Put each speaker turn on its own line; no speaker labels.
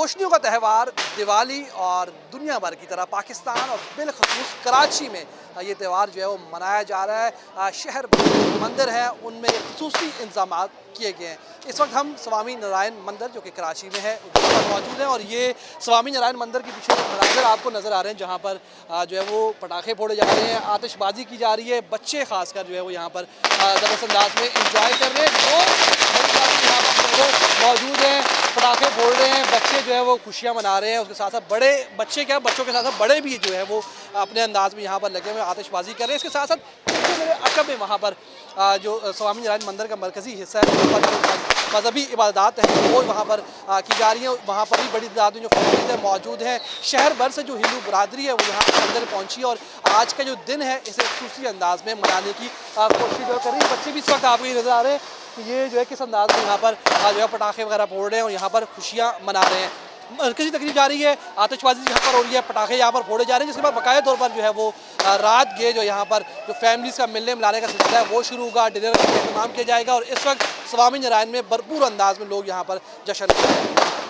रोशनियों का त्यौहार दिवाली और दुनिया भर की तरह पाकिस्तान और बिलखसूस कराची में ये त्यौहार जो है वो मनाया जा रहा है। शहर मंदिर हैं उनमें खसूसी इंतजाम किए गए हैं। इस वक्त हम स्वामी नारायण मंदिर जो कि कराची में है उस पर मौजूद हैं और ये स्वामी नारायण मंदिर के पीछे मंदिर आपको नज़र आ रहे हैं जहाँ पर जो है वो पटाखे फोड़े जा रहे हैं, आतिशबाजी की जा रही है। बच्चे खासकर जो है वो यहाँ पर ज़बरदस्त अंदाज में इंजॉय कर रहे हैं। यहाँ पर मौजूद हैं, पटाखे फोड़ रहे हैं, बच्चे जो है वो खुशियाँ मना रहे हैं। उसके साथ साथ बड़े बच्चे क्या बच्चों के साथ साथ बड़े भी जो है वो अपने अंदाज में यहाँ पर लगे हुए आतिशबाजी कर रहे हैं। इसके साथ साथ मेरे अकब में वहाँ पर जो स्वामी नारायण मंदिर का मरकज़ी हिस्सा है वहाँ पर जो मजहबी इबादत हैं वो वहाँ पर की जा रही है। वहाँ पर भी बड़ी तादाद में जो फैमिलीज हैं मौजूद हैं। शहर भर से जो हिंदू बरादरी है वो यहाँ अंदर पहुँची और आज का जो दिन है इसे खूबसूरती अंदाज में मनाने की कोशिश कर रही है। बच्चे भी इस वक्त आपको ये नज़र आ रहे हैं कि ये जो है किस अंदाज में यहाँ पर जो है पटाखे वगैरह फोड़ रहे हैं और यहाँ पर खुशियाँ मना रहे हैं। मरकज़ी तकरीब जारी है, आतिशबाजी यहाँ पर हो रही है, पटाखे यहाँ पर फोड़े जा रहे हैं। जिसके बाद बाकायदा तौर पर जो है वो रात के जो यहाँ पर जो फैमिलीज़ का मिलने मिलाने का सिलसिला है वो शुरू होगा। डिनर का इंतजाम किया जाएगा और इस वक्त स्वामी नारायण में भरपूर अंदाज में लोग यहाँ पर जश्न कर रहे हैं।